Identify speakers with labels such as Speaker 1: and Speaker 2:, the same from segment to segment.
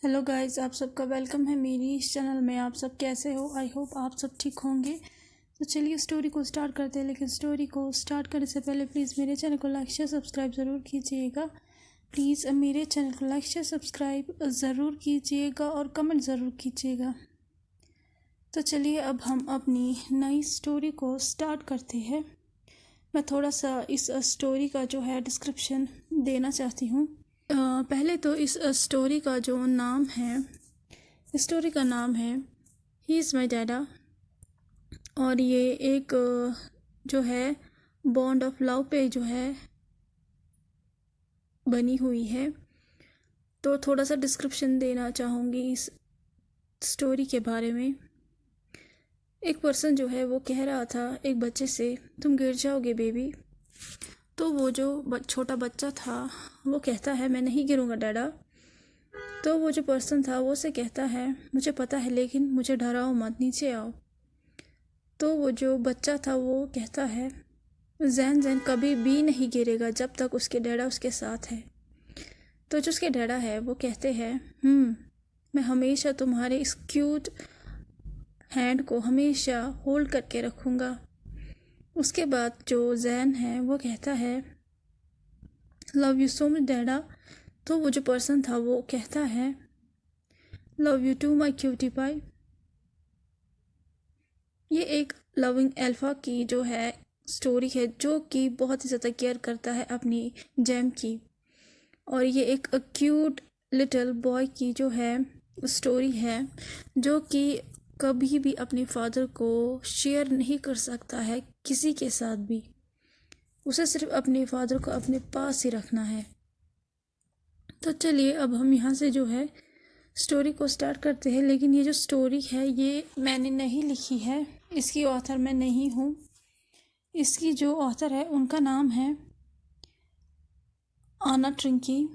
Speaker 1: Hello guys, आप सबका welcome है मेरी इस चैनल में। आप सब कैसे हो? आई होप आप सब ठीक होंगे। तो चलिए स्टोरी को स्टार्ट करते हैं, लेकिन स्टोरी को स्टार्ट करने से पहले प्लीज़ मेरे चैनल को लाइक शेयर सब्सक्राइब ज़रूर कीजिएगा। प्लीज़ मेरे चैनल को लाइक शेयर सब्सक्राइब ज़रूर कीजिएगा और कमेंट ज़रूर कीजिएगा। तो चलिए अब हम अपनी नई स्टोरी को स्टार्ट करते हैं। मैं थोड़ा सा इस स्टोरी का जो है डिस्क्रिप्शन देना चाहती हूँ। पहले तो इस स्टोरी का जो नाम है, स्टोरी का नाम है ही इज़ माई डैडा, और ये एक जो है बॉन्ड ऑफ लव पे जो है बनी हुई है। तो थोड़ा सा डिस्क्रिप्शन देना चाहूँगी इस स्टोरी के बारे में। एक पर्सन जो है वो कह रहा था एक बच्चे से, तुम गिर जाओगे बेबी। तो वो जो छोटा बच्चा था वो कहता है मैं नहीं गिरूँगा डैडा। तो वो जो पर्सन था वो उसे कहता है मुझे पता है, लेकिन मुझे डराओ मत, नीचे आओ। तो वो जो बच्चा था वो कहता है जैन जैन कभी भी नहीं गिरेगा जब तक उसके डैडा उसके साथ है। तो जो उसके डैडा है वो कहते हैं मैं हमेशा तुम्हारे इस क्यूट हैंड को हमेशा होल्ड करके रखूँगा। उसके बाद जो जैन है वो कहता है love you so much dada. तो वो जो पर्सन था वो कहता है love you too my cutie pie. ये एक लविंग अल्फ़ा की जो है स्टोरी है, जो कि बहुत ही ज़्यादा केयर करता है अपनी जेम की। और ये एक क्यूट लिटिल बॉय की जो है स्टोरी है, जो कि कभी भी अपने फादर को शेयर नहीं कर सकता है किसी के साथ भी। उसे सिर्फ अपने फादर को अपने पास ही रखना है। तो चलिए अब हम यहाँ से जो है स्टोरी को स्टार्ट करते हैं। लेकिन ये जो स्टोरी है ये मैंने नहीं लिखी है, इसकी ऑथर मैं नहीं हूँ। इसकी जो ऑथर है उनका नाम है आना ट्रिंकी,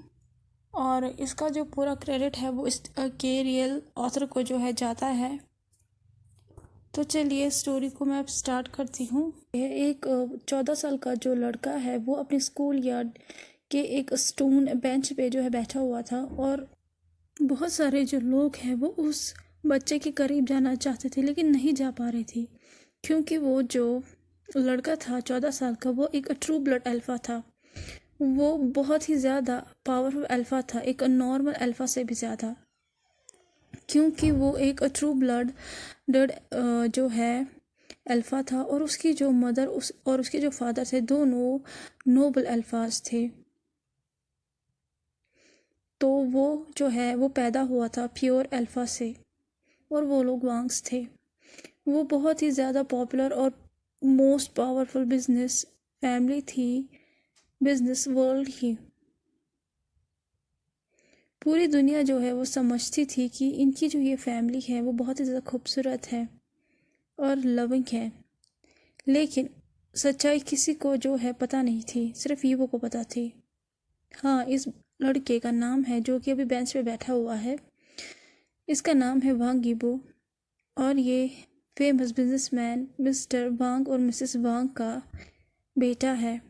Speaker 1: और इसका जो पूरा क्रेडिट है वो इस के रियल ऑथर को जो है जाता है। तो चलिए स्टोरी को मैं अब स्टार्ट करती हूँ। यह एक 14 साल का जो लड़का है वो अपने स्कूल यार्ड के एक स्टोन बेंच पे जो है बैठा हुआ था, और बहुत सारे जो लोग हैं वो उस बच्चे के करीब जाना चाहते थे लेकिन नहीं जा पा रहे थे, क्योंकि वो जो लड़का था 14 साल का वो एक ट्रू ब्लड अल्फ़ा था। वो बहुत ही ज़्यादा पावरफुल अल्फ़ा था, एक नॉर्मल अल्फ़ा से भी ज़्यादा, क्योंकि वो एक ट्रू ब्लड डेड जो है अल्फ़ा था। और उसकी जो मदर और उसके जो फादर थे दोनों नोबल अल्फ़ाज थे। तो वो जो है वो पैदा हुआ था प्योर अल्फ़ा से, और वो लोग वांग्स थे। वो बहुत ही ज़्यादा पॉपुलर और मोस्ट पावरफुल बिजनेस फैमिली थी, बिजनेस वर्ल्ड ही। पूरी दुनिया जो है वो समझती थी कि इनकी जो ये फैमिली है वो बहुत ही ज़्यादा खूबसूरत है और लविंग है। लेकिन सच्चाई किसी को जो है पता नहीं थी, सिर्फ ईवो को पता थी। हाँ, इस लड़के का नाम है जो कि अभी बेंच पे बैठा हुआ है, इसका नाम है वांग यीबो, और ये फेमस बिजनेसमैन मिस्टर वांग और मिसेस वांग का बेटा है।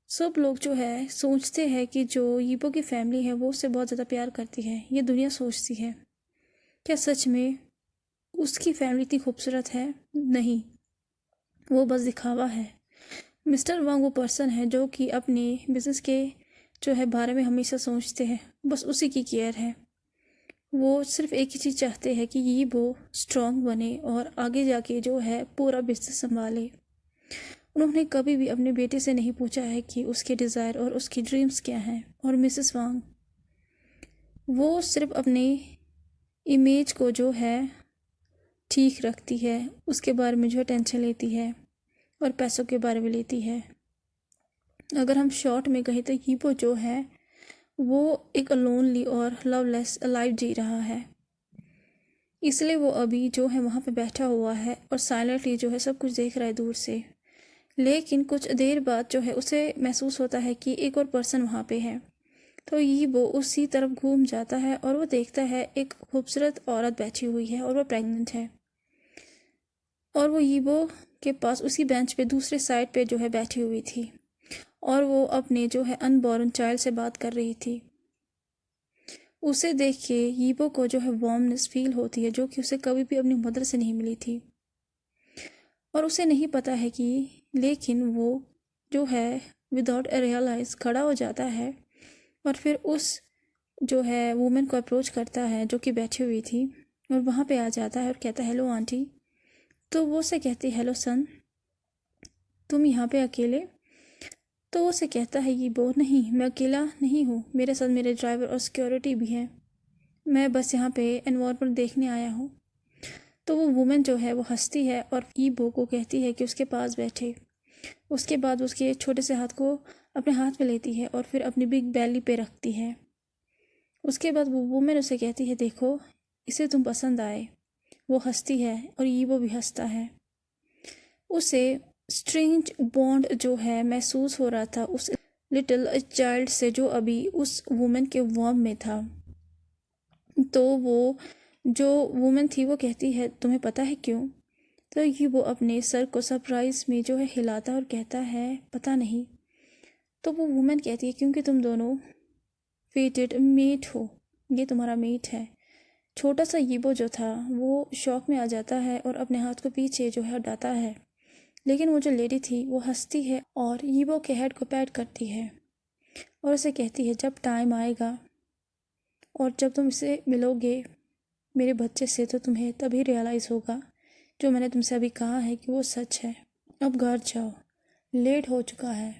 Speaker 1: सब लोग जो है सोचते हैं कि जो यीबो की फैमिली है वो उससे बहुत ज़्यादा प्यार करती है, ये दुनिया सोचती है। क्या सच में उसकी फैमिली इतनी खूबसूरत है? नहीं, वो बस दिखावा है। मिस्टर वांग वो पर्सन है जो कि अपने बिजनेस के जो है बारे में हमेशा सोचते हैं, बस उसी की केयर है। वो सिर्फ एक ही चीज़ चाहते हैं कि यीबो स्ट्रांग बने और आगे जाके जो है पूरा बिजनेस संभाले। उन्होंने कभी भी अपने बेटे से नहीं पूछा है कि उसके डिज़ायर और उसकी ड्रीम्स क्या हैं। और मिसेस वांग वो सिर्फ अपने इमेज को जो है ठीक रखती है, उसके बारे में जो है टेंशन लेती है और पैसों के बारे में लेती है। अगर हम शॉर्ट में कहें तो यीबो जो है वो एक लोनली और लवलेस लाइफ जी रहा है, इसलिए वो अभी जो है वहाँ पे बैठा हुआ है और साइलेंटली जो है सब कुछ देख रहा है दूर से। लेकिन कुछ देर बाद जो है उसे महसूस होता है कि एक और पर्सन वहाँ पे है। तो यीबो उसी तरफ घूम जाता है और वो देखता है एक खूबसूरत औरत बैठी हुई है और वो प्रेग्नेंट है। और वो यीबो के पास उसी बेंच पे दूसरे साइड पे जो है बैठी हुई थी, और वो अपने जो है अनबॉर्न चाइल्ड से बात कर रही थी। उसे देख के यीबो को जो है वार्मनेस फील होती है, जो कि उसे कभी भी अपनी मदर से नहीं मिली थी। और उसे नहीं पता है कि लेकिन वो जो है विदाउट ए रियलाइज खड़ा हो जाता है और फिर उस जो है वुमेन को अप्रोच करता है जो कि बैठी हुई थी, और वहाँ पे आ जाता है और कहता है हेलो आंटी। तो वो उसे कहती है हेलो सन, तुम यहाँ पे अकेले? तो वो उसे कहता है ये वो नहीं, मैं अकेला नहीं हूँ, मेरे साथ मेरे ड्राइवर और सिक्योरिटी भी है, मैं बस यहाँ पे एनवायरनमेंट देखने आया हूँ। तो वो वुमेन जो है वो हंसती है और ईबो को कहती है कि उसके पास बैठे। उसके बाद उसके छोटे से हाथ को अपने हाथ में लेती है और फिर अपनी बिग बैली पे रखती है। उसके बाद वो वुमेन उसे कहती है देखो, इसे तुम पसंद आए। वो हंसती है और ईबो भी हंसता है। उसे स्ट्रेंज बॉन्ड जो है महसूस हो रहा था उस लिटिल चाइल्ड से जो अभी उस वुमेन के वॉर्म में था। तो वो जो वुमेन थी वो कहती है तुम्हें पता है क्यों? तो ये वो अपने सर को सरप्राइज में जो है हिलाता और कहता है पता नहीं। तो वो वुमेन कहती है क्योंकि तुम दोनों फेटेड मेट हो, ये तुम्हारा मेट है। छोटा सा यीबो जो था वो शौक में आ जाता है और अपने हाथ को पीछे जो है हटाता है, लेकिन वो जो लेडी थी वो हंसती है और यीबो के हेड को पैट करती है और उसे कहती है जब टाइम आएगा और जब तुम इसे मिलोगे मेरे बच्चे से तो तुम्हें तभी रियलाइज़ होगा जो मैंने तुमसे अभी कहा है कि वो सच है। अब घर जाओ, लेट हो चुका है।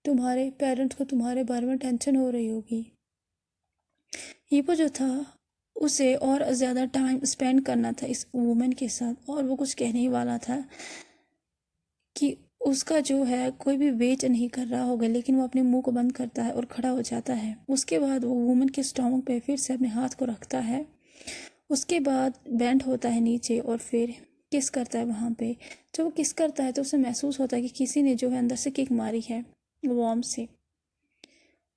Speaker 1: तुम्हारे पेरेंट्स को तुम्हारे बारे में टेंशन हो रही होगी। हीपो जो था उसे और ज़्यादा टाइम स्पेंड करना था इस वुमेन के साथ, और वो कुछ कहने ही वाला था कि उसका जो है कोई भी वेट नहीं कर रहा होगा, लेकिन वो अपने मुंह को बंद करता है और खड़ा हो जाता है। उसके बाद वो वुमेन के स्टमक पे फिर से अपने हाथ को रखता है। उसके बाद बेंड होता है नीचे और फिर किस करता है वहाँ पे। जब वो किस करता है तो उसे महसूस होता है कि किसी ने जो है अंदर से किक मारी है वार्म से।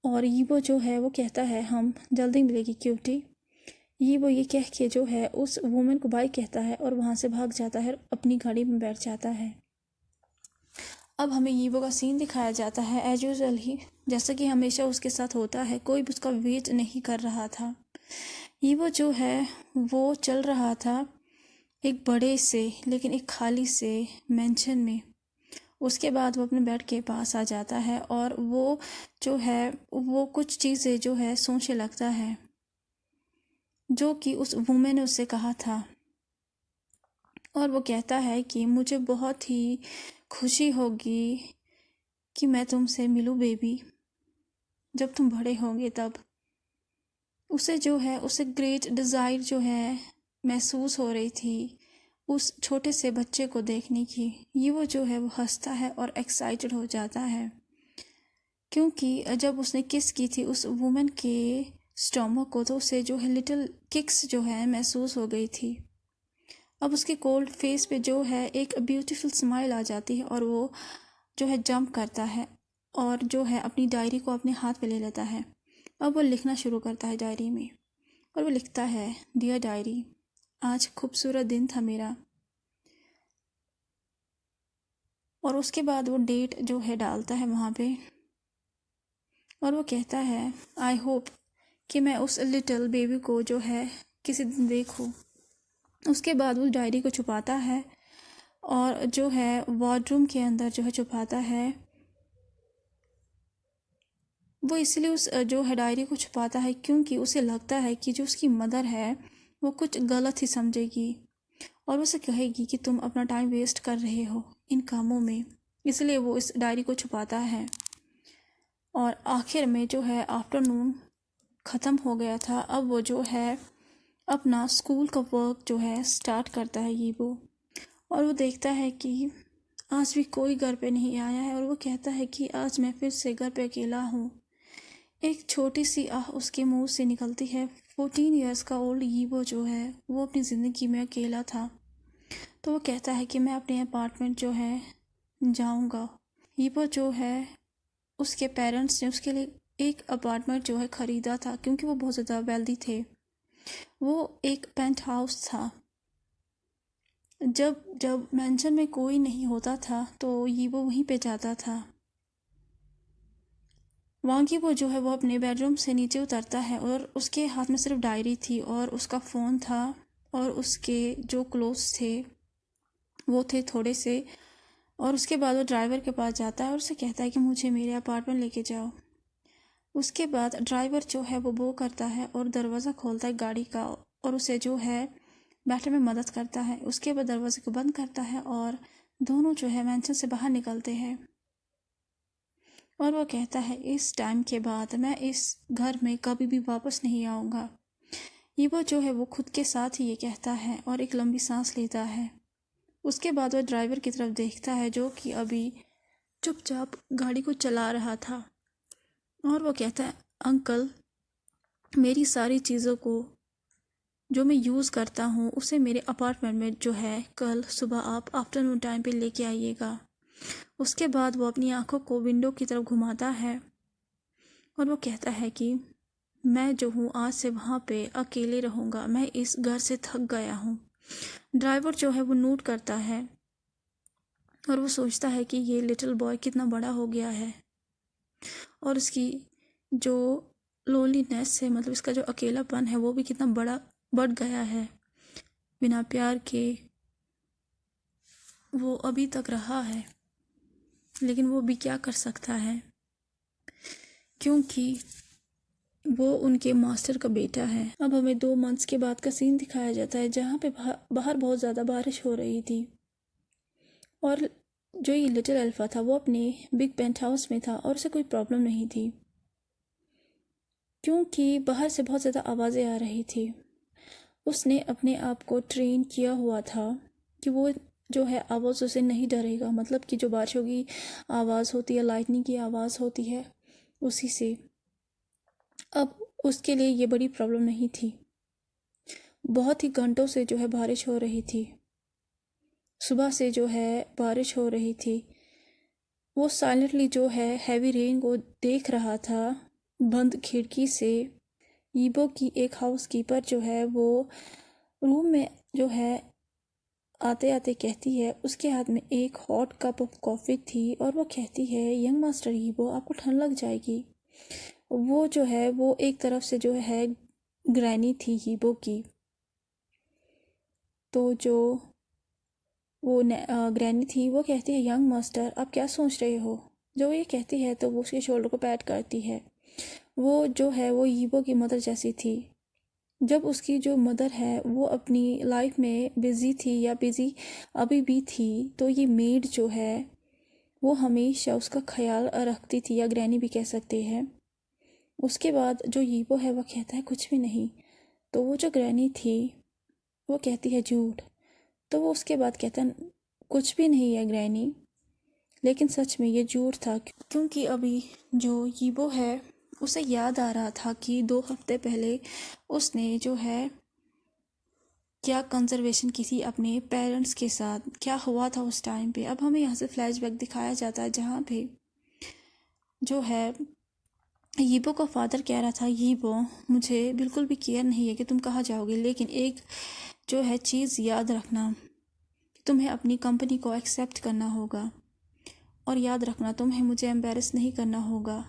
Speaker 1: और ये वो जो है वो कहता है हम जल्दी मिलेगी क्यूटी। ये वो ये कह के जो है उस वुमेन को बाय कहता है और वहाँ से भाग जाता है और अपनी गाड़ी में बैठ जाता है। अब हमें यीवो का सीन दिखाया जाता है एज यूजल ही, जैसा कि हमेशा उसके साथ होता है, कोई भी उसका वेट नहीं कर रहा था। यीवो जो है वो चल रहा था एक बड़े से लेकिन एक खाली से मेंशन में। उसके बाद वो अपने बेड के पास आ जाता है और वो जो है वो कुछ चीज़ें जो है सोचने लगता है जो कि उस वुमेन ने उससे कहा था। और वो कहता है कि मुझे बहुत ही खुशी होगी कि मैं तुमसे मिलूं बेबी, जब तुम बड़े होंगे तब। उसे जो है उसे ग्रेट डिज़ायर जो है महसूस हो रही थी उस छोटे से बच्चे को देखने की। ये वो जो है वो हंसता है और एक्साइटेड हो जाता है क्योंकि जब उसने किस की थी उस वुमेन के स्टोमक को तो उसे जो है लिटिल किक्स जो है महसूस हो गई थी। अब उसके कोल्ड फेस पे जो है एक ब्यूटीफुल स्माइल आ जाती है और वो जो है जंप करता है और जो है अपनी डायरी को अपने हाथ में ले लेता है। अब वो लिखना शुरू करता है डायरी में और वो लिखता है डियर डायरी, आज खूबसूरत दिन था मेरा। और उसके बाद वो डेट जो है डालता है वहाँ पे और वो कहता है आई होप कि मैं उस लिटिल बेबी को जो है किसी दिन देखूँ। उसके बाद वो डायरी को छुपाता है और जो है वार्डरूम के अंदर जो है छुपाता है। वो इसलिए उस जो है डायरी को छुपाता है क्योंकि उसे लगता है कि जो उसकी मदर है वो कुछ गलत ही समझेगी और उसे कहेगी कि तुम अपना टाइम वेस्ट कर रहे हो इन कामों में, इसलिए वो इस डायरी को छुपाता है। और आखिर में जो है आफ्टरनून ख़त्म हो गया था। अब वो जो है अपना स्कूल का वर्क जो है स्टार्ट करता है ये वो, और वो देखता है कि आज भी कोई घर पे नहीं आया है और वो कहता है कि आज मैं फिर से घर पे अकेला हूँ। एक छोटी सी आह उसके मुंह से निकलती है। 14 ईयर्स का ओल्ड यीबो जो है वो अपनी ज़िंदगी में अकेला था। तो वो कहता है कि मैं अपने अपार्टमेंट जो है जाऊंगा। यीबो जो है उसके पेरेंट्स ने उसके लिए एक अपार्टमेंट जो है ख़रीदा था क्योंकि वो बहुत ज़्यादा वेल्दी थे। वो एक पेंट हाउस था। जब जब मेंशन में कोई नहीं होता था तो यीबो वहीं पे जाता था। वांग यीबो जो है वो अपने बेडरूम से नीचे उतरता है और उसके हाथ में सिर्फ डायरी थी और उसका फ़ोन था और उसके जो क्लोथ्स थे वो थे थोड़े से। और उसके बाद वो ड्राइवर के पास जाता है और उसे कहता है कि मुझे मेरे अपार्टमेंट लेके जाओ। उसके बाद ड्राइवर जो है वो करता है और दरवाज़ा खोलता है गाड़ी का और उसे जो है बैठने में मदद करता है। उसके बाद दरवाजे को बंद करता है और दोनों जो है मैंशन से बाहर निकलते हैं। और वो कहता है इस टाइम के बाद मैं इस घर में कभी भी वापस नहीं आऊँगा। ईबो जो है वो खुद के साथ ही ये कहता है और एक लंबी सांस लेता है। उसके बाद वह ड्राइवर की तरफ देखता है जो कि अभी चुपचाप गाड़ी को चला रहा था और वो कहता है अंकल, मेरी सारी चीज़ों को जो मैं यूज़ करता हूँ उसे मेरे अपार्टमेंट में जो है कल सुबह आप आफ्टरनून टाइम पे लेके आइएगा। उसके बाद वो अपनी आंखों को विंडो की तरफ घुमाता है और वो कहता है कि मैं जो हूँ आज से वहाँ पे अकेले रहूँगा, मैं इस घर से थक गया हूँ। ड्राइवर जो है वो नोट करता है और वो सोचता है कि ये लिटिल बॉय कितना बड़ा हो गया है और इसकी जो लोनलीनेस है, मतलब इसका जो अकेलापन है वो भी कितना बड़ा बढ़ गया है। बिना प्यार के वो अभी तक रहा है, लेकिन वो भी क्या कर सकता है क्योंकि वो उनके मास्टर का बेटा है। अब हमें 2 मंथ्स के बाद का सीन दिखाया जाता है जहाँ पे बाहर बहुत ज़्यादा बारिश हो रही थी और जो ये लिटिल अल्फा था वो अपने बिग पेंट हाउस में था और उसे कोई प्रॉब्लम नहीं थी क्योंकि बाहर से बहुत ज़्यादा आवाज़ें आ रही थी। उसने अपने आप को ट्रेन किया हुआ था कि वो जो है आवाज़ उसे नहीं डरेगा, मतलब कि जो बारिशों की आवाज़ होती है, लाइटनिंग की आवाज़ होती है, उसी से। अब उसके लिए ये बड़ी प्रॉब्लम नहीं थी। बहुत ही घंटों से जो है बारिश हो रही थी, सुबह से जो है बारिश हो रही थी। वो साइलेंटली जो है हैवी रेन को देख रहा था बंद खिड़की से। ईबो की एक हाउसकीपर जो है वो रूम में जो है आते आते कहती है, उसके हाथ में एक हॉट कप ऑफ कॉफ़ी थी और वो कहती है यंग मास्टर ईबो, आपको ठंड लग जाएगी। वो जो है वो एक तरफ से जो है ग्रैनी थी ईबो की, तो जो वो ग्रैनी थी वो कहती है यंग मास्टर आप क्या सोच रहे हो। जो ये कहती है तो वो उसके शोल्डर को पैट करती है। वो जो है वो ईबो की मदर जैसी थी। जब उसकी जो मदर है वो अपनी लाइफ में बिज़ी थी या बिज़ी अभी भी थी, तो ये मेड जो है वो हमेशा उसका ख्याल रखती थी, या ग्रैनी भी कह सकते हैं। उसके बाद जो ईबो है वो कहता है कुछ भी नहीं, तो वो जो ग्रैनी थी वो कहती है झूठ। तो वो उसके बाद कहता है कुछ भी नहीं है ग्रैनी, लेकिन सच में ये झूठ था क्योंकि अभी जो ईबो है उसे याद आ रहा था कि 2 हफ्ते पहले उसने जो है क्या कंजर्वेशन की थी अपने पेरेंट्स के साथ, क्या हुआ था उस टाइम पे। अब हमें यहाँ से फ्लैशबैक दिखाया जाता है जहाँ पे जो है यीबो का फादर कह रहा था यीबो मुझे बिल्कुल भी केयर नहीं है कि तुम कहाँ जाओगे, लेकिन एक जो है चीज़ याद रखना, तुम्हें अपनी कंपनी को एक्सेप्ट करना होगा और याद रखना तुम्हें मुझे एम्बेरस नहीं करना होगा।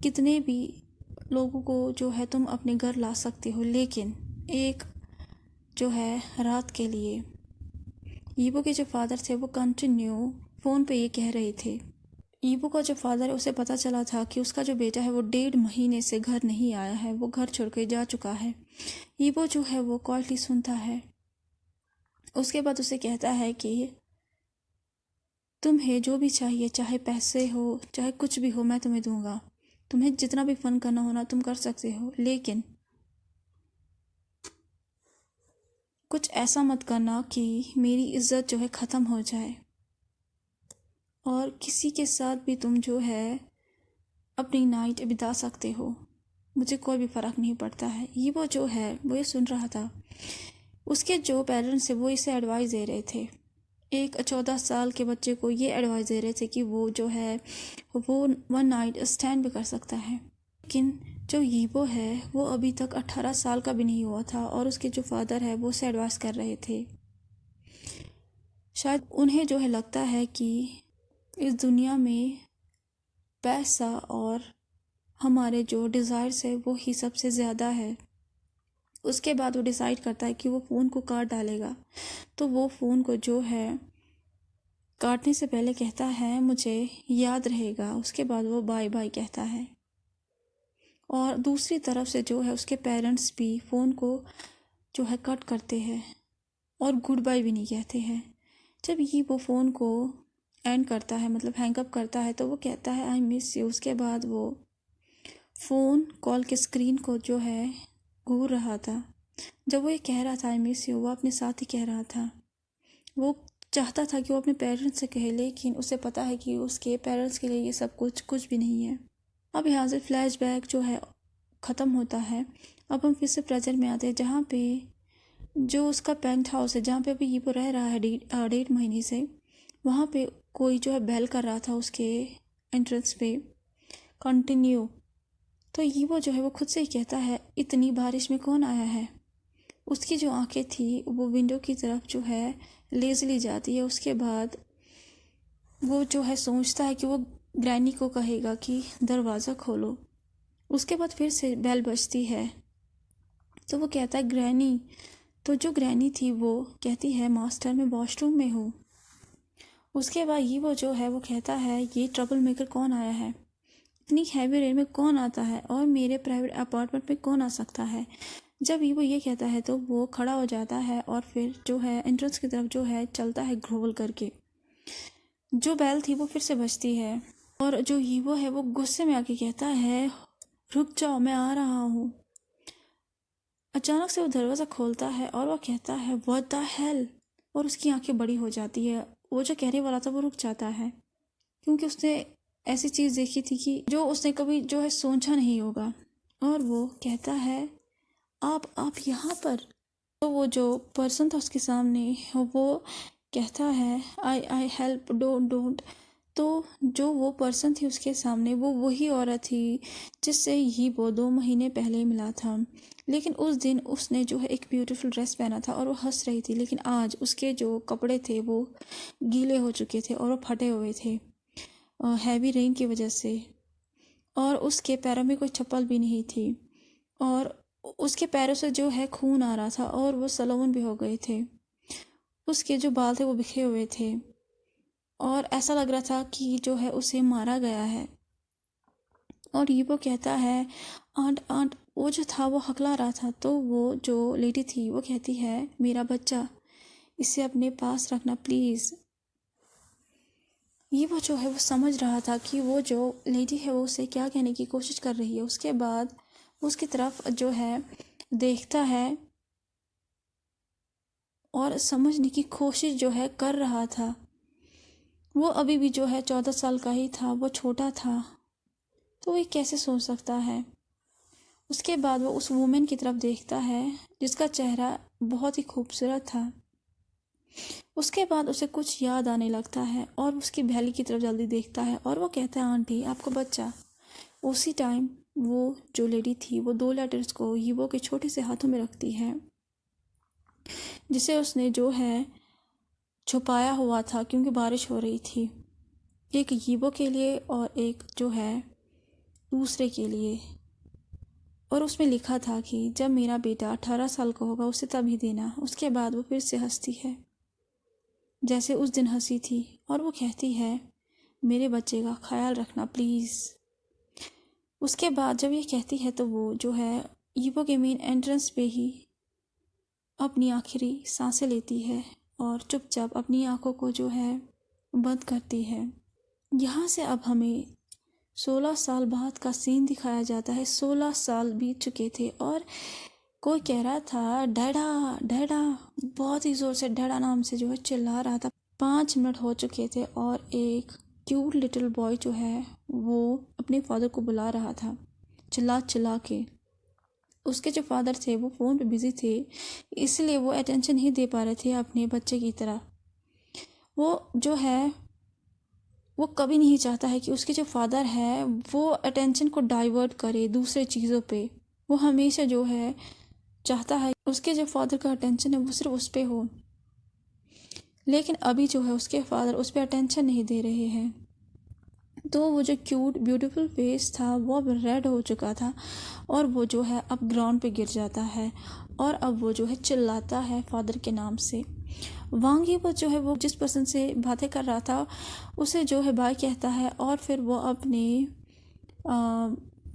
Speaker 1: कितने भी लोगों को जो है तुम अपने घर ला सकते हो, लेकिन एक जो है रात के लिए। ईबो के जो फादर थे वो कंटिन्यू फ़ोन पे ये कह रहे थे। ईबो का जो फादर है उसे पता चला था कि उसका जो बेटा है वो 1.5 महीने से घर नहीं आया है, वो घर छोड़ के जा चुका है। ईबो जो है वो क्वाइटली सुनता है। उसके बाद उसे कहता है कि तुम्हें जो भी चाहिए, चाहे पैसे हो चाहे कुछ भी हो, मैं तुम्हें दूंगा। तुम्हें जितना भी फ़न करना हो ना तुम कर सकते हो, लेकिन कुछ ऐसा मत करना कि मेरी इज्जत जो है ख़त्म हो जाए। और किसी के साथ भी तुम जो है अपनी नाइट बिता सकते हो, मुझे कोई भी फ़र्क नहीं पड़ता है। ये वो जो है वो ये सुन रहा था। उसके जो पेरेंट्स थे वो इसे एडवाइस दे रहे थे। एक 14 साल के बच्चे को ये एडवाइस दे रहे थे कि वो जो है वो 1 नाइट स्टैंड भी कर सकता है, लेकिन जो यीबो है वो अभी तक 18 साल का भी नहीं हुआ था और उसके जो फादर है वो उसे एडवाइस कर रहे थे। शायद उन्हें जो है लगता है कि इस दुनिया में पैसा और हमारे जो डिज़ायर्स है वो ही सबसे ज़्यादा है। उसके बाद वो डिसाइड करता है कि वो फ़ोन को काट डालेगा। तो वो फ़ोन को जो है काटने से पहले कहता है मुझे याद रहेगा। उसके बाद वो बाय बाय कहता है। और दूसरी तरफ से जो है उसके पेरेंट्स भी फ़ोन को जो है कट करते हैं और गुड बाय भी नहीं कहते हैं। जब ये वो फ़ोन को एंड करता है, मतलब हैंग अप करता है, तो वो कहता है आई मिस यू। उसके बाद वो फ़ोन कॉल के स्क्रीन को जो है घूर रहा था। जब वो ये कह रहा था आई मिस यू, वो अपने साथ ही कह रहा था। वो चाहता था कि वो अपने पेरेंट्स से कहे, लेकिन उसे पता है कि उसके पेरेंट्स के लिए ये सब कुछ भी नहीं है। अब यहाँ से फ्लैशबैक जो है ख़त्म होता है। अब हम फिर से प्रेजेंट में आते हैं, जहाँ पे जो उसका पेंट हाउस है, जहाँ पे अभी ये वो रह रहा है 1.5 महीने से, वहाँ पे कोई जो है बेल कर रहा था उसके एंट्रेंस पे, कंटिन्यू। तो ये वो जो है वो खुद से ही कहता है इतनी बारिश में कौन आया है। उसकी जो आंखें थी वो विंडो की तरफ जो है लेजली जाती है। उसके बाद वो जो है सोचता है कि वो ग्रैनी को कहेगा कि दरवाज़ा खोलो। उसके बाद फिर से बेल बजती है, तो वो कहता है ग्रैनी। तो जो ग्रैनी थी वो कहती है मास्टर मैं वॉशरूम में हूँ। उसके बाद ये वो जो है वो कहता है ये ट्रबल मेकर कौन आया है, इतनी हैवी रेन में कौन आता है, और मेरे प्राइवेट अपार्टमेंट में कौन आ सकता है। जब वो ये कहता है तो वो खड़ा हो जाता है और फिर जो है एंट्रेंस की तरफ जो है चलता है ग्रोवल करके। जो बेल थी वो फिर से बजती है और जो हीवो है वो गुस्से में आके कहता है रुक जाओ मैं आ रहा हूँ। अचानक से वो दरवाज़ा खोलता है और वो कहता है व्हाट द हेल, और उसकी आंखें बड़ी हो जाती है। वो जो कहने वाला था वो रुक जाता है, क्योंकि उसने ऐसी चीज़ देखी थी कि जो उसने कभी जो है सोचा नहीं होगा। और वो कहता है आप यहाँ पर। तो वो जो पर्सन था उसके सामने वो कहता है आई हेल्प डोंट। तो जो वो पर्सन थी उसके सामने वो वही औरत थी जिससे ही वो 2 महीने पहले मिला था। लेकिन उस दिन उसने जो है एक ब्यूटीफुल ड्रेस पहना था और वो हंस रही थी, लेकिन आज उसके जो कपड़े थे वो गीले हो चुके थे और वो फटे हुए थे हैवी रेन की वजह से। और उसके पैरों में कोई चप्पल भी नहीं थी और उसके पैरों से जो है खून आ रहा था और वो सलोवन भी हो गए थे। उसके जो बाल थे वो बिखरे हुए थे और ऐसा लग रहा था कि जो है उसे मारा गया है। और ये वो कहता है आंट आंट। वो जो था वो हकला रहा था, तो वो जो लेडी थी वो कहती है मेरा बच्चा, इसे अपने पास रखना प्लीज़। ये वो जो है वो समझ रहा था कि वो जो लेडी है वो उसे क्या कहने की कोशिश कर रही है। उसके बाद उसकी तरफ जो है देखता है और समझने की कोशिश जो है कर रहा था। वो अभी भी जो है 14 साल का ही था, वो छोटा था, तो वो कैसे सोच सकता है। उसके बाद वो उस वुमेन की तरफ देखता है जिसका चेहरा बहुत ही खूबसूरत था। उसके बाद उसे कुछ याद आने लगता है और उसकी बहली की तरफ जल्दी देखता है और वो कहता है आंटी आपको बच्चा। उसी टाइम वो जो लेडी थी वो 2 लेटर्स को यीवो के छोटे से हाथों में रखती है, जिसे उसने जो है छुपाया हुआ था क्योंकि बारिश हो रही थी। एक यीवो के लिए और एक जो है दूसरे के लिए। और उसमें लिखा था कि जब मेरा बेटा 18 साल का होगा उसे तभी देना। उसके बाद वो फिर से हंसती है जैसे उस दिन हंसी थी और वो कहती है मेरे बच्चे का ख्याल रखना प्लीज़। उसके बाद जब ये कहती है तो वो जो है ईवो के मेन एंट्रेंस पे ही अपनी आखिरी सांसें लेती है और चुपचाप अपनी आंखों को जो है बंद करती है। यहाँ से अब हमें 16 साल बाद का सीन दिखाया जाता है। 16 साल बीत चुके थे और कोई कह रहा था डैडा डैडा, बहुत ही ज़ोर से डैडा नाम से जो है चिल्ला रहा था। 5 मिनट हो चुके थे और एक क्यूट लिटिल बॉय जो है वो अपने फादर को बुला रहा था चिल्ला चिल्ला के। उसके जो फादर थे वो फ़ोन पे बिज़ी थे, इसलिए वो अटेंशन नहीं दे पा रहे थे अपने बच्चे की तरह। वो जो है वो कभी नहीं चाहता है कि उसके जो फादर है वो अटेंशन को डाइवर्ट करे दूसरे चीज़ों पे। वो हमेशा जो है चाहता है उसके जो फादर का अटेंशन है वो सिर्फ उस पे हो। लेकिन अभी जो है उसके फादर उस पर अटेंशन नहीं दे रहे हैं। तो वो जो क्यूट ब्यूटीफुल फेस था वो अब रेड हो चुका था और वो जो है अब ग्राउंड पे गिर जाता है और अब वो जो है चिल्लाता है फादर के नाम से। वांग यीबो जो है वो जिस पर्सन से बातें कर रहा था उसे जो है बाय कहता है और फिर वो अपने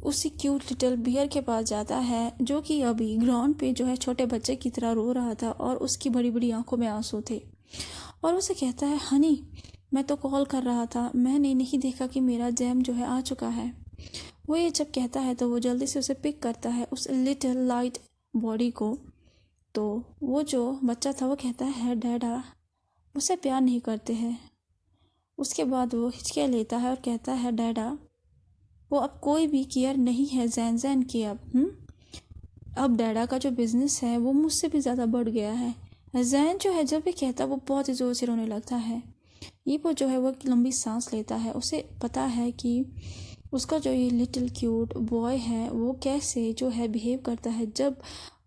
Speaker 1: उसी क्यूट लिटिल बियर के पास जाता है जो कि अभी ग्राउंड पे जो है छोटे बच्चे की तरह रो रहा था और उसकी बड़ी बड़ी आंखों में आंसू थे। और उसे कहता है, हनी मैं तो कॉल कर रहा था, मैंने नहीं देखा कि मेरा जैम जो है आ चुका है। वो ये जब कहता है तो वो जल्दी से उसे पिक करता है उस लिटिल लाइट बॉडी को। तो वो जो बच्चा था वो कहता है, डैडा मुझसे प्यार नहीं करते हैं। उसके बाद वो हिचकियाँ लेता है और कहता है, डैडा वो अब कोई भी केयर नहीं है जैन जैन की अब डैडा का जो बिज़नेस है वो मुझसे भी ज़्यादा बढ़ गया है। जैन जो है जब भी कहता वो बहुत ही ज़ोर से रोने लगता है। ये वो जो है वो एक लंबी सांस लेता है। उसे पता है कि उसका जो ये लिटिल क्यूट बॉय है वो कैसे जो है बिहेव करता है जब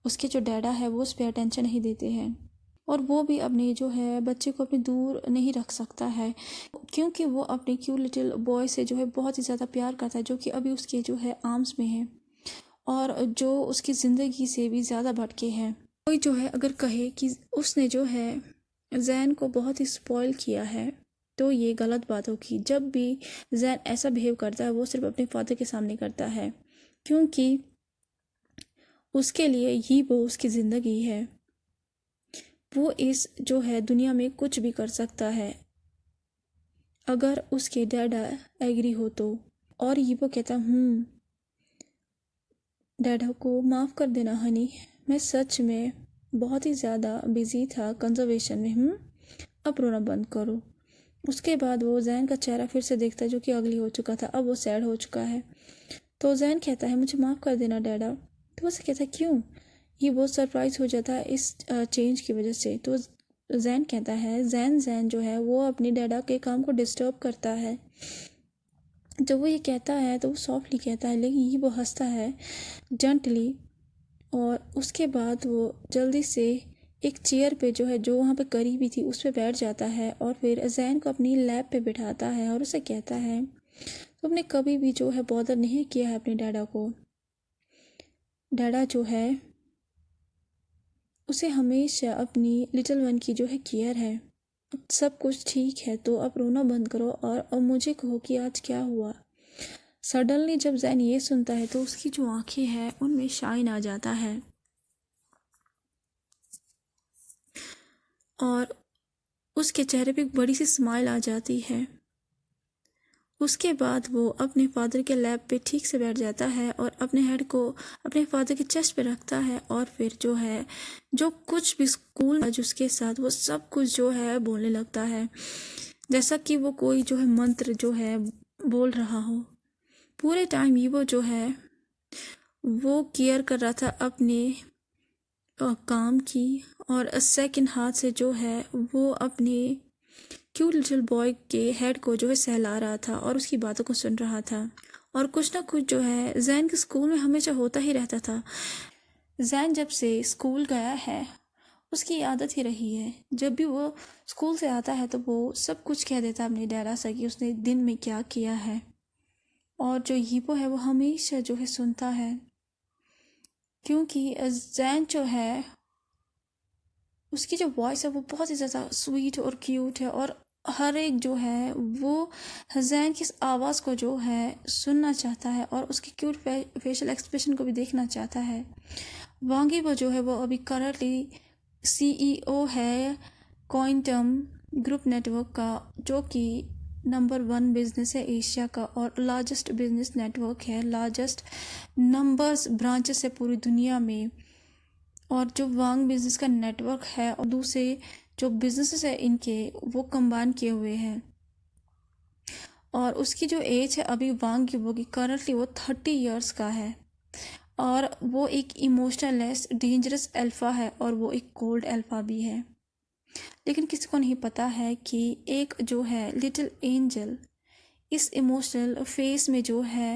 Speaker 1: उसके जो डैडा है वो उस पर अटेंशन नहीं देते हैं। और वो भी अपने जो है बच्चे को अपने दूर नहीं रख सकता है क्योंकि वो अपने क्यूट लिटिल बॉय से जो है बहुत ही ज़्यादा प्यार करता है जो कि अभी उसके जो है आर्म्स में है और जो उसकी ज़िंदगी से भी ज़्यादा भटके हैं। कोई जो है अगर कहे कि उसने जो है जैन को बहुत ही स्पॉइल किया है तो ये गलत बात होगी। जब भी जैन ऐसा बिहेव करता है वो सिर्फ अपने फादर के सामने करता है क्योंकि उसके लिए ही वो उसकी ज़िंदगी है। वो इस जो है दुनिया में कुछ भी कर सकता है अगर उसके डैडा एग्री हो तो। और ये वो कहता, डैडा को माफ़ कर देना हनी, मैं सच में बहुत ही ज़्यादा बिजी था कंजर्वेशन में। अब रोना बंद करो। उसके बाद वो जैन का चेहरा फिर से देखता है जो कि अगली हो चुका था, अब वो सैड हो चुका है। तो जैन कहता है, मुझे माफ़ कर देना डैडा। तो उसे कहता है, क्यों? ये बहुत सरप्राइज हो जाता है इस चेंज की वजह से। तो जैन कहता है, जैन जो है वो अपनी डैडा के काम को डिस्टर्ब करता है। जब वो ये कहता है तो वो सॉफ्टली कहता है लेकिन ये वो हंसता है जेंटली। और उसके बाद वो जल्दी से एक चेयर पे जो है जो वहाँ पे करीबी थी उस पे बैठ जाता है और फिर जैन को अपनी लैब पे बिठाता है और उसे कहता है, तुमने कभी भी जो है बॉदर नहीं किया है अपने डैडा को। डैडा जो है उसे हमेशा अपनी लिटिल वन की जो है केयर है। अब सब कुछ ठीक है तो अब रोना बंद करो और अब मुझे कहो कि आज क्या हुआ। सडनली जब जैन ये सुनता है तो उसकी जो आंखें हैं उनमें शाइन आ जाता है और उसके चेहरे पे एक बड़ी सी स्माइल आ जाती है। उसके बाद वो अपने फादर के लैब पे ठीक से बैठ जाता है और अपने हेड को अपने फादर के चेस्ट पे रखता है और फिर जो है जो कुछ भी स्कूल उसके साथ वो सब कुछ जो है बोलने लगता है जैसा कि वो कोई जो है मंत्र जो है बोल रहा हो। पूरे टाइम ये वो जो है वो केयर कर रहा था अपने काम की और सेकंड हाथ से जो है वो अपने क्यूट लिटिल बॉय के हेड को जो है सहला रहा था और उसकी बातों को सुन रहा था। और कुछ ना कुछ जो है जैन के स्कूल में हमेशा होता ही रहता था। जैन जब से स्कूल गया है उसकी आदत ही रही है, जब भी वो स्कूल से आता है तो वो सब कुछ कह देता है अपने डैडा से कि उसने दिन में क्या किया है। और जो यीपो है वो हमेशा जो है सुनता है क्योंकि जैन जो है उसकी जो वॉइस है वो बहुत ही ज़्यादा स्वीट और क्यूट है और हर एक जो है वो जैन की इस आवाज़ को जो है सुनना चाहता है और उसके क्यूट फेशियल एक्सप्रेशन को भी देखना चाहता है। वांगी वो जो है वो अभी करंटली CEO है क्वांटम ग्रुप नेटवर्क का जो कि नंबर 1 बिजनेस है एशिया का और लार्जेस्ट बिजनेस नेटवर्क है, लार्जेस्ट नंबर्स ब्रांचेस है पूरी दुनिया में। और जो वांग बिजनेस का नेटवर्क है और दूसरे जो बिजनेसेस है इनके वो कंबाइन किए हुए हैं। और उसकी जो एज है अभी वांग की वो की करंटली वो 30 इयर्स का है और वो एक इमोशनलेस डेंजरस अल्फ़ा है और वो एक कोल्ड अल्फ़ा भी है। लेकिन किसी को नहीं पता है कि एक जो है लिटिल एंजल इस इमोशनल फेस में जो है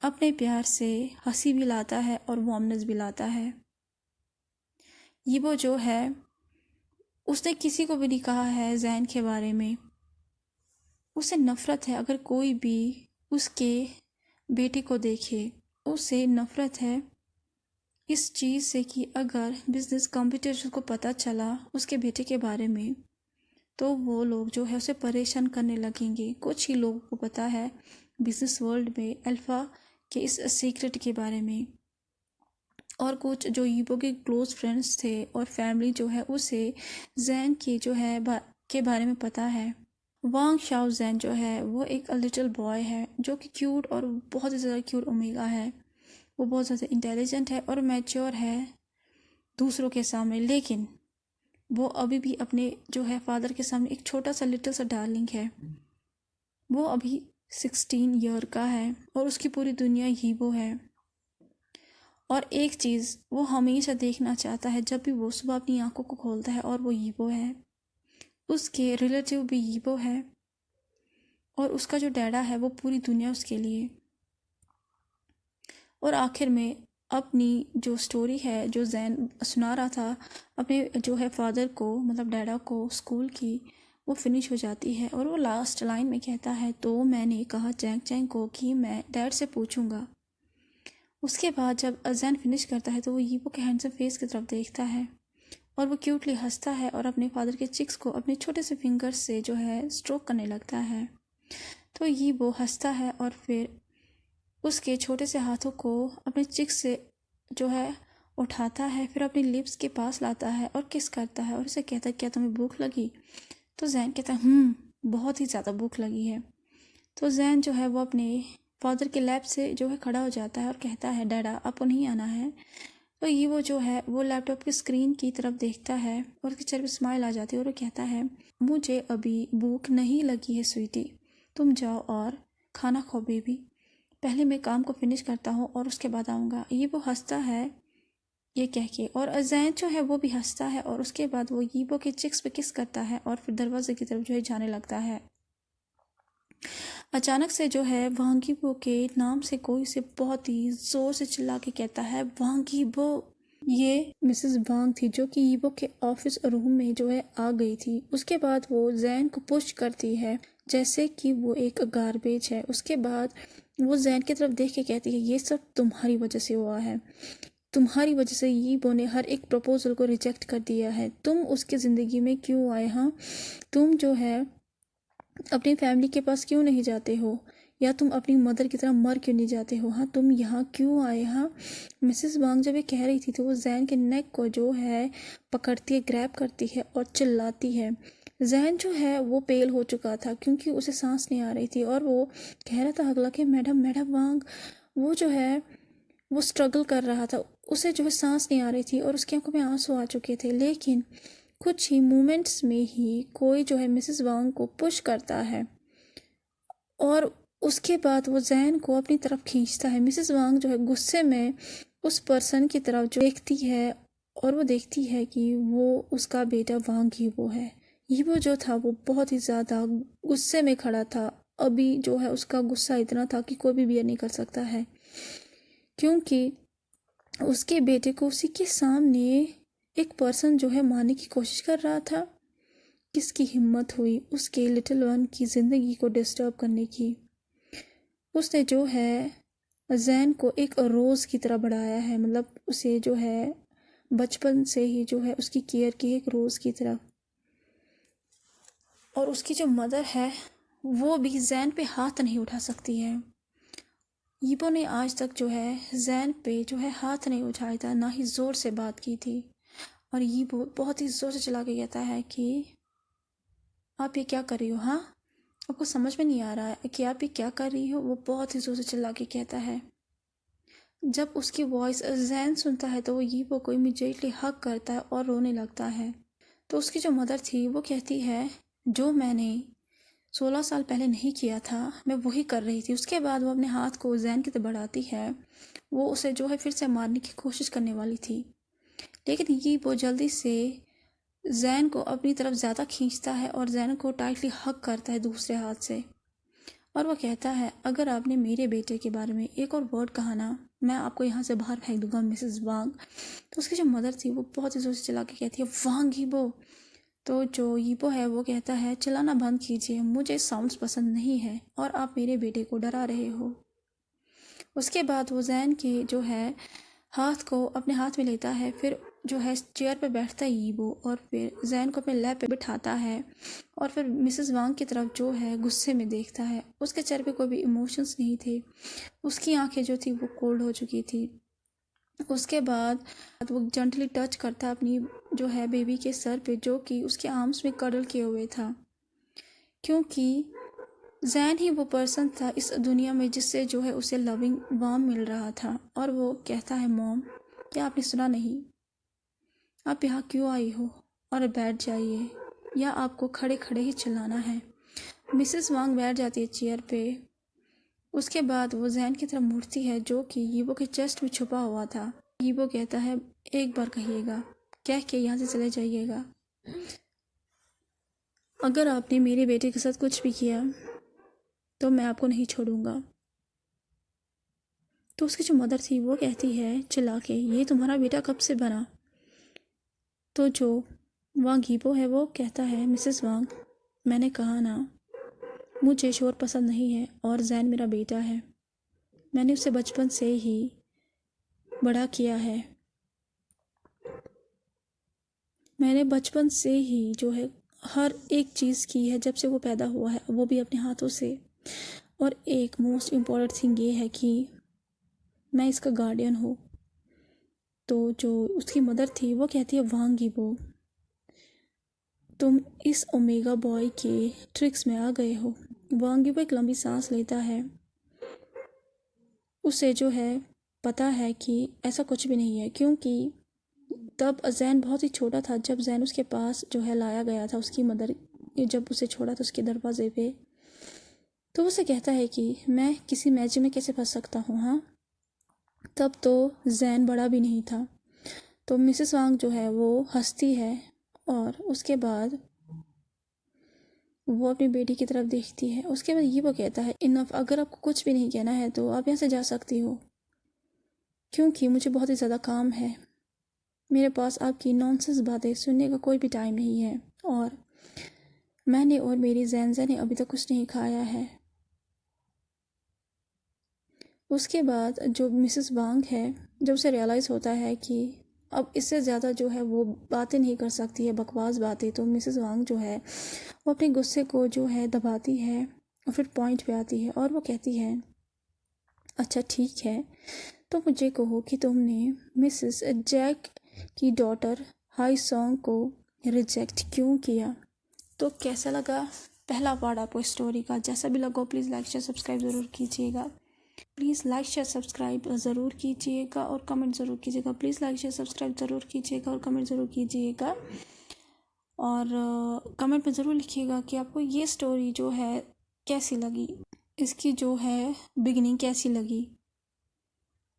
Speaker 1: अपने प्यार से हंसी भी लाता है और वार्मनेस भी लाता है। ये वो जो है उसने किसी को भी नहीं कहा है जैन के बारे में। उसे नफ़रत है अगर कोई भी उसके बेटे को देखे। उसे नफ़रत है इस चीज़ से कि अगर बिजनेस कॉम्पिटिटर्स को पता चला उसके बेटे के बारे में तो वो लोग जो है उसे परेशान करने लगेंगे। कुछ ही लोगों को पता है बिजनेस वर्ल्ड में अल्फ़ा के इस सीक्रेट के बारे में, और कुछ जो यीबो के क्लोज फ्रेंड्स थे और फैमिली जो है उसे जैन की जो है के बारे में पता है। वांग शाओ जैन जो है वो एक लिटिल बॉय है जो कि क्यूट और बहुत ही ज़्यादा क्यूट ओमेगा है। वो बहुत ज़्यादा इंटेलिजेंट है और मैच्योर है दूसरों के सामने, लेकिन वो अभी भी अपने जो है फादर के सामने एक छोटा सा लिटिल सा डार्लिंग है। वो अभी 16 ईयर का है और उसकी पूरी दुनिया यीबो है। और एक चीज़ वो हमेशा देखना चाहता है जब भी वो सुबह अपनी आंखों को खोलता है और वो यीबो है। उसके रिलेटिव भी यीबो है और उसका जो डैडा है वो पूरी दुनिया उसके लिए। और आखिर में अपनी जो स्टोरी है जो जैन सुना रहा था अपने जो है फादर को, मतलब डैडा को, स्कूल की, वो फिनिश हो जाती है। और वो लास्ट लाइन में कहता है, तो मैंने कहा चैंग चैंग को कि मैं डैड से पूछूंगा। उसके बाद जब जैन फिनिश करता है तो वो यीबो के हैंडसम फेस की तरफ देखता है और वो क्यूटली हंसता है और अपने फादर के चिक्स को अपने छोटे से फिंगर्स से जो है स्ट्रोक करने लगता है। तो यीबो हंसता है और फिर उसके छोटे से हाथों को अपने चिक्स से जो है उठाता है, फिर अपनी लिप्स के पास लाता है और किस करता है और उसे कहता है, क्या तुम्हें भूख लगी? तो जैन कहता है बहुत ही ज़्यादा भूख लगी है। तो जैन जो है वो अपने फादर के लैब से जो है खड़ा हो जाता है और कहता है, डैडा आपको नहीं आना है? तो ये वो जो है वो लैपटॉप की स्क्रीन की तरफ देखता है और उसके चेहरे पर स्माइल आ जाती है और वो कहता है, मुझे अभी भूख नहीं लगी है स्वीटी, तुम जाओ और खाना खाओ बेबी, पहले मैं काम को फिनिश करता हूँ और उसके बाद आऊँगा। ये वो हंसता है ये कह के, और अजैन जो है वो भी हंसता है और उसके बाद वो यीबो के चिक्स पे किस करता है और फिर दरवाजे की तरफ जो है जाने लगता है। अचानक से जो है वांगीबो के नाम से कोई से बहुत ही जोर से चिल्ला के कहता है, वांगीबो। ये मिसेस वांग थी जो कि यीबो के ऑफिस रूम में जो है आ गई थी। उसके बाद वो जैन को पुश करती है जैसे कि वो एक गार्बेज है। उसके बाद वो जैन की तरफ देख के कहती है, ये सब तुम्हारी वजह से हुआ है, तुम्हारी वजह से यीबो ने हर एक प्रपोजल को रिजेक्ट कर दिया है। तुम उसकी ज़िंदगी में क्यों आए? हाँ, तुम जो है अपनी फैमिली के पास क्यों नहीं जाते हो, या तुम अपनी मदर की तरह मर क्यों नहीं जाते हो? हाँ, तुम यहाँ क्यों आए? हाँ, मिसेस वांग जब ये कह रही थी तो वो जैन के नेक को जो है पकड़ती है, ग्रैब करती है और चिल्लाती है। जैन जो है वो पेल हो चुका था क्योंकि उसे सांस नहीं आ रही थी और वो कह रहा था अगला के, मैडम मैडम वांग। वो जो है वो स्ट्रगल कर रहा था, उसे जो है सांस नहीं आ रही थी और उसकी आंखों में आंसू आ चुके थे। लेकिन कुछ ही मोमेंट्स में ही कोई जो है मिसेस वांग को पुश करता है और उसके बाद वो जैन को अपनी तरफ खींचता है। मिसेस वांग जो है गुस्से में उस पर्सन की तरफ जो देखती है और वो देखती है कि वो उसका बेटा वांग ही वो है। यीबो जो था वो बहुत ही ज़्यादा गुस्से में खड़ा था। अभी जो है उसका गुस्सा इतना था कि कोई भी बियर नहीं कर सकता है, क्योंकि उसके बेटे को उसी के सामने एक पर्सन जो है मारने की कोशिश कर रहा था। किसकी हिम्मत हुई उसके लिटिल वन की ज़िंदगी को डिस्टर्ब करने की? उसने जो है जैन को एक रोज़ की तरह बढ़ाया है, मतलब उसे जो है बचपन से ही जो है उसकी केयर की एक रोज़ की तरह। और उसकी जो मदर है वो भी जैन पे हाथ नहीं उठा सकती है। यीबो ने आज तक जो है जैन पे जो है हाथ नहीं उठाया था, ना ही ज़ोर से बात की थी। और यीबो बहुत ही ज़ोर से चिल्ला के कहता है कि आप ये क्या कर रही हो? हाँ, आपको समझ में नहीं आ रहा है कि आप ये क्या कर रही हो? वो बहुत ही ज़ोर से चिल्ला के कहता है। जब उसकी वॉइस जैन सुनता है तो वो यीबो को इमीडिएटली हग करता है और रोने लगता है। तो उसकी जो मदर थी वो कहती है, जो मैंने 16 साल पहले नहीं किया था मैं वही कर रही थी। उसके बाद वो अपने हाथ को जैन की तरफ बढ़ाती है, वो उसे जो है फिर से मारने की कोशिश करने वाली थी, लेकिन ये वो जल्दी से जैन को अपनी तरफ ज़्यादा खींचता है और जैन को टाइटली हग करता है दूसरे हाथ से। और वो कहता है, अगर आपने मेरे बेटे के बारे में एक और वर्ड कहा ना, मैं आपको यहाँ से बाहर फेंक दूंगा मिसेस वांग। तो उसकी जो मदर थी वो बहुत ही जोर से चिल्ला के कहती है, वांग ही वो। तो जो यीबो है वो कहता है चलाना बंद कीजिए, मुझे साउंड्स पसंद नहीं है और आप मेरे बेटे को डरा रहे हो। उसके बाद वो जैन के जो है हाथ को अपने हाथ में लेता है, फिर जो है चेयर पे बैठता है यीबो और फिर जैन को अपने लैप पे बिठाता है और फिर मिसेस वांग की तरफ जो है गुस्से में देखता है। उसके चेहरे पे कोई भी इमोशंस नहीं थे, उसकी आंखें जो थी वो कोल्ड हो चुकी थी। उसके बाद वो जेंटली टच करता है अपनी जो है बेबी के सर पे, जो कि उसके आर्म्स में कडल किए हुए था, क्योंकि जैन ही वो पर्सन था इस दुनिया में जिससे जो है उसे लविंग वार्म मिल रहा था। और वो कहता है मॉम, क्या आपने सुना नहीं? आप यहाँ क्यों आई हो? और बैठ जाइए या आपको खड़े खड़े ही चिल्लाना है। मिसेस वांग बैठ जाती है चेयर पे। उसके बाद वो जैन की तरफ मुड़ती है जो कि यीबो के चेस्ट में छुपा हुआ था। यीबो कहता है एक बार कहिएगा, कह के यहाँ से चले जाइएगा। अगर आपने मेरे बेटे के साथ कुछ भी किया तो मैं आपको नहीं छोड़ूंगा। तो उसकी जो मदर थी वो कहती है चिल्ला के, ये तुम्हारा बेटा कब से बना? तो जो वांग यीबो है वो कहता है मिसेस वांग, मैंने कहा ना, मुझे शोर पसंद नहीं है और जैन मेरा बेटा है। मैंने उसे बचपन से ही बड़ा किया है। मैंने बचपन से ही जो है हर एक चीज़ की है जब से वो पैदा हुआ है, वो भी अपने हाथों से। और एक मोस्ट इम्पॉर्टेंट थिंग ये है कि मैं इसका गार्डियन हूँ। तो जो उसकी मदर थी वो कहती है वांग यीबो, तुम इस ओमेगा बॉय के ट्रिक्स में आ गए हो। वांग यीबो एक लंबी सांस लेता है। उसे जो है पता है कि ऐसा कुछ भी नहीं है, क्योंकि तब जैन बहुत ही छोटा था जब जैन उसके पास जो है लाया गया था। उसकी मदर जब उसे छोड़ा था उसके दरवाजे पे, तो उसे कहता है कि मैं किसी मैजिक में कैसे फंस सकता हूँ। हाँ, तब तो जैन बड़ा भी नहीं था। तो मिसेस वांग जो है वो हंसती है और उसके बाद वो अपनी बेटी की तरफ देखती है। उसके बाद ये वो कहता है इनफ, अगर आपको कुछ भी नहीं कहना है तो आप यहाँ से जा सकती हो, क्योंकि मुझे बहुत ही ज़्यादा काम है। मेरे पास आपकी नॉनसेंस बातें सुनने का कोई भी टाइम नहीं है और मैंने और मेरी जैनज़ा ने अभी तक कुछ नहीं खाया है। उसके बाद जो मिसेस वांग है, जब उसे रियलाइज़ होता है कि अब इससे ज़्यादा जो है वो बातें नहीं कर सकती है, बकवास बातें, तो मिसेस वांग जो है वो अपने गुस्से को जो है दबाती है और फिर पॉइंट पे आती है और वो कहती है अच्छा ठीक है, तो मुझे कहो कि तुमने मिसेस जैक की डॉटर हाई सॉन्ग को रिजेक्ट क्यों किया। तो कैसा लगा पहला पार्ट आपको स्टोरी का? जैसा भी लगा प्लीज़ लाइक शेयर सब्सक्राइब ज़रूर कीजिएगा। प्लीज़ लाइक शेयर सब्सक्राइब ज़रूर कीजिएगा और कमेंट ज़रूर कीजिएगा। प्लीज़ लाइक शेयर सब्सक्राइब ज़रूर कीजिएगा और कमेंट ज़रूर कीजिएगा। और कमेंट में ज़रूर लिखिएगा कि आपको ये स्टोरी जो है कैसी लगी, इसकी जो है बिगिनिंग कैसी लगी।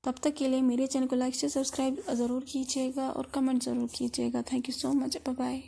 Speaker 1: तब तक के लिए मेरे चैनल को लाइक शेयर सब्सक्राइब ज़रूर कीजिएगा और कमेंट ज़रूर कीजिएगा। Thank you so much. Bye bye.